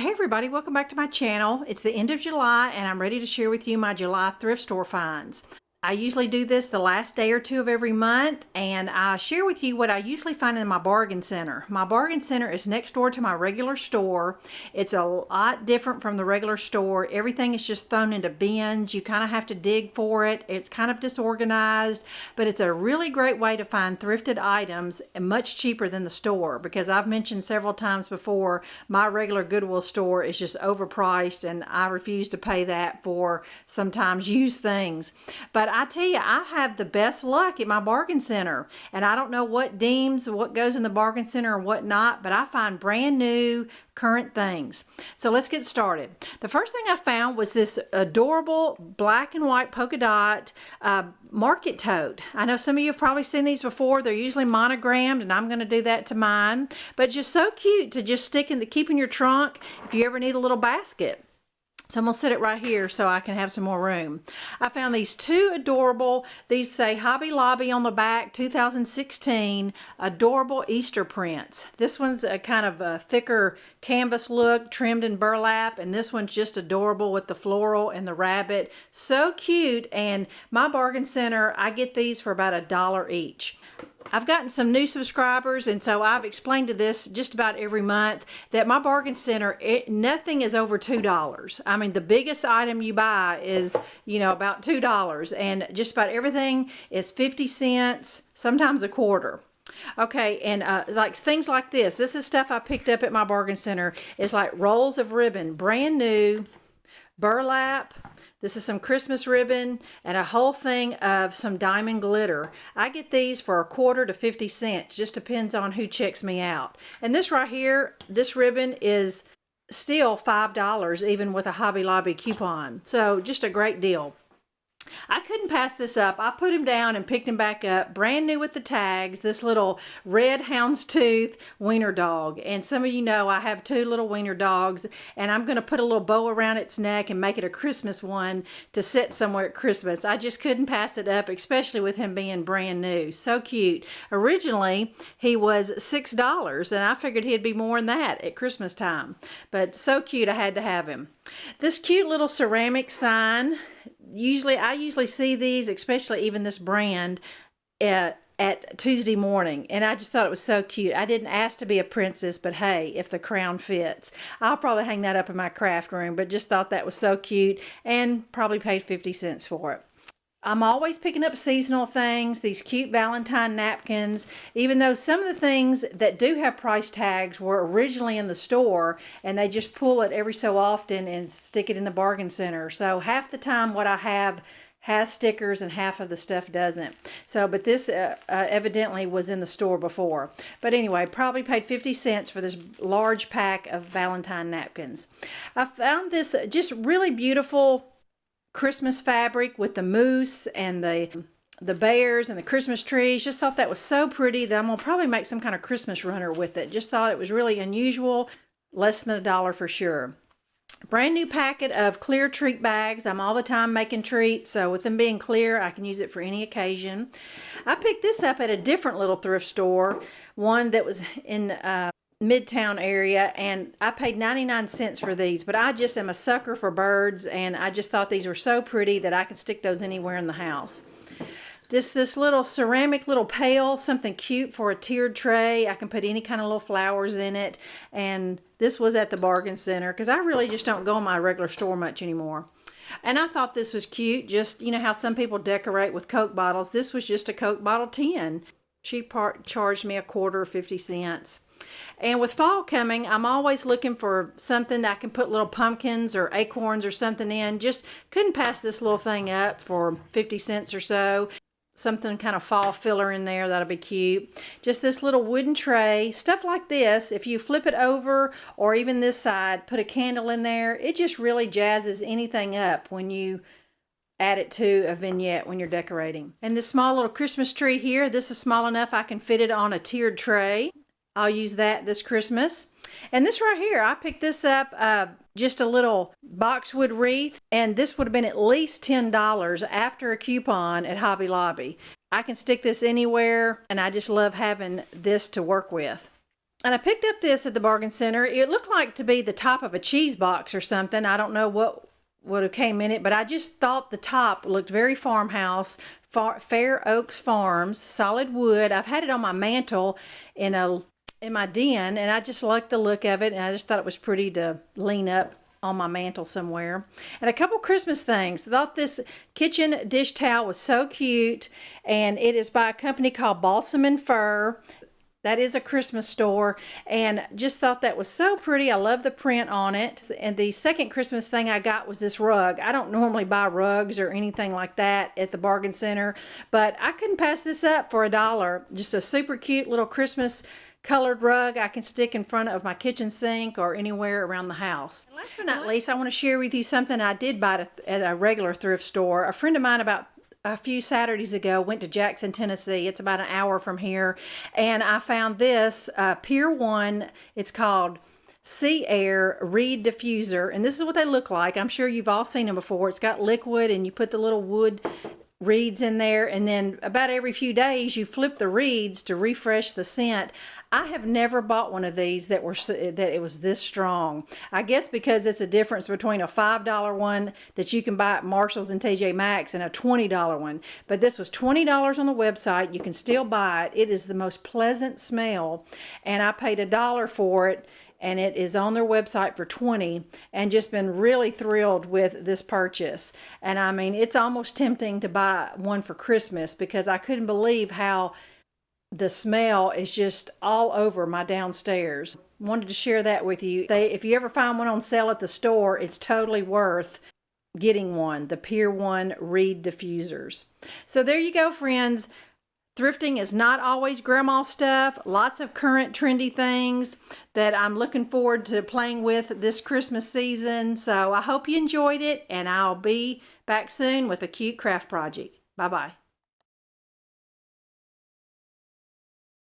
Hey everybody, welcome back to my channel. It's the end of July and I'm ready to share with you my July thrift store finds. I usually do this the last day or two of every month, and I share with you what I usually find in my bargain center. My bargain center is next door to my regular store. It's a lot different from the regular store. Everything is just thrown into bins. You kind of have to dig for it. It's kind of disorganized, but it's a really great way to find thrifted items and much cheaper than the store, because I've mentioned several times before, my regular Goodwill store is just overpriced and I refuse to pay that for sometimes used things. But I tell you, I have the best luck at my bargain center, and I don't know what deems what goes in the bargain center and what not, but I find brand new current things. So let's get started. The first thing I found was this adorable black and white polka dot market tote. I know some of you have probably seen these before. They're usually monogrammed, and I'm going to do that to mine, but just so cute to just keep in your trunk if you ever need a little basket. So I'm going to set it right here so I can have some more room. I found these two adorable, these say Hobby Lobby on the back, 2016, adorable Easter prints. This one's a kind of a thicker canvas look, trimmed in burlap, and this one's just adorable with the floral and the rabbit. So cute, and my bargain center, I get these for about $1 each. I've gotten some new subscribers, and so I've explained to this just about every month that my bargain center, nothing is over $2. I mean, the biggest item you buy is, about $2, and just about everything is 50 cents, sometimes a quarter. Okay, and like things like this is stuff I picked up at my bargain center. It's like rolls of ribbon, brand new, burlap. This is some Christmas ribbon and a whole thing of some diamond glitter. I get these for a quarter to 50 cents. Just depends on who checks me out. And this right here, this ribbon is still $5 even with a Hobby Lobby coupon. So just a great deal. I couldn't pass this up. I put him down and picked him back up, brand new with the tags, this little red houndstooth wiener dog. And some of you know I have two little wiener dogs, and I'm going to put a little bow around its neck and make it a Christmas one to sit somewhere at Christmas. I just couldn't pass it up, especially with him being brand new. So cute. Originally, he was $6, and I figured he'd be more than that at Christmas time. But so cute, I had to have him. This cute little ceramic sign, I usually see these, especially even this brand, at Tuesday morning, and I just thought it was so cute. I didn't ask to be a princess, but hey, if the crown fits. I'll probably hang that up in my craft room, but just thought that was so cute and probably paid 50 cents for it. I'm always picking up seasonal things, these cute Valentine napkins, even though some of the things that do have price tags were originally in the store and they just pull it every so often and stick it in the bargain center. So half the time what I have has stickers and half of the stuff doesn't. So, but this evidently was in the store before. But anyway, probably paid 50 cents for this large pack of Valentine napkins. I found this just really beautiful Christmas fabric with the moose and the bears and the Christmas trees. Just thought that was so pretty that I'm gonna probably make some kind of Christmas runner with it. Just thought it was really unusual, less than $1 for sure. Brand new packet of clear treat bags. I'm all the time making treats, so with them being clear, I can use it for any occasion. I picked this up at a different little thrift store, one that was in Midtown area, and I paid 99 cents for these, but I just am a sucker for birds, and I just thought these were so pretty that I could stick those anywhere in the house. This little ceramic little pail, something cute for a tiered tray. I can put any kind of little flowers in it, and this was at the bargain center because I really just don't go in my regular store much anymore. And I thought this was cute, just how some people decorate with Coke bottles. This was just a Coke bottle tin. She charged me a quarter, 50 cents. And with fall coming, I'm always looking for something that I can put little pumpkins or acorns or something in. Just couldn't pass this little thing up for 50 cents or so. Something kind of fall filler in there, that'll be cute. Just this little wooden tray, stuff like this. If you flip it over, or even this side, put a candle in there, it just really jazzes anything up when you add it to a vignette when you're decorating. And this small little Christmas tree here, this is small enough I can fit it on a tiered tray. I'll use that this Christmas. And this right here, I picked this up, just a little boxwood wreath, and this would have been at least $10 after a coupon at Hobby Lobby. I can stick this anywhere, and I just love having this to work with. And I picked up this at the bargain center. It looked like to be the top of a cheese box or something. I don't know what would have came in it, but I just thought the top looked very farmhouse. Fair Oaks Farms, solid wood. I've had it on my mantle in my den, and I just liked the look of it, and I just thought it was pretty to lean up on my mantle somewhere. And a couple Christmas things. I thought this kitchen dish towel was so cute, and it is by a company called Balsam and Fur. That is a Christmas store, and just thought that was so pretty. I love the print on it. And the second Christmas thing I got was this rug. I don't normally buy rugs or anything like that at the bargain center, but I couldn't pass this up for $1. Just a super cute little Christmas colored rug I can stick in front of my kitchen sink or anywhere around the house. And last but not least, I want to share with you something I did buy at a regular thrift store. A friend of mine about a few Saturdays ago went to Jackson, Tennessee. It's about an hour from here, and I found this Pier 1. It's called Sea Air Reed Diffuser, and this is what they look like. I'm sure you've all seen them before. It's got liquid, and you put the little wood reeds in there, and then about every few days you flip the reeds to refresh the scent. I have never bought one of these that it was this strong. I guess because it's a difference between a $5 one that you can buy at Marshall's and TJ Maxx and a $20 one. But this was $20 on the website. You can still buy it. It is the most pleasant smell, and I paid $1 for it, and it is on their website for $20, and just been really thrilled with this purchase. And I mean, it's almost tempting to buy one for Christmas because I couldn't believe how the smell is just all over my downstairs. Wanted to share that with you. If you ever find one on sale at the store, it's totally worth getting one, the Pier 1 Reed Diffusers. So there you go, friends. Thrifting is not always grandma stuff. Lots of current trendy things that I'm looking forward to playing with this Christmas season. So I hope you enjoyed it, and I'll be back soon with a cute craft project. Bye-bye.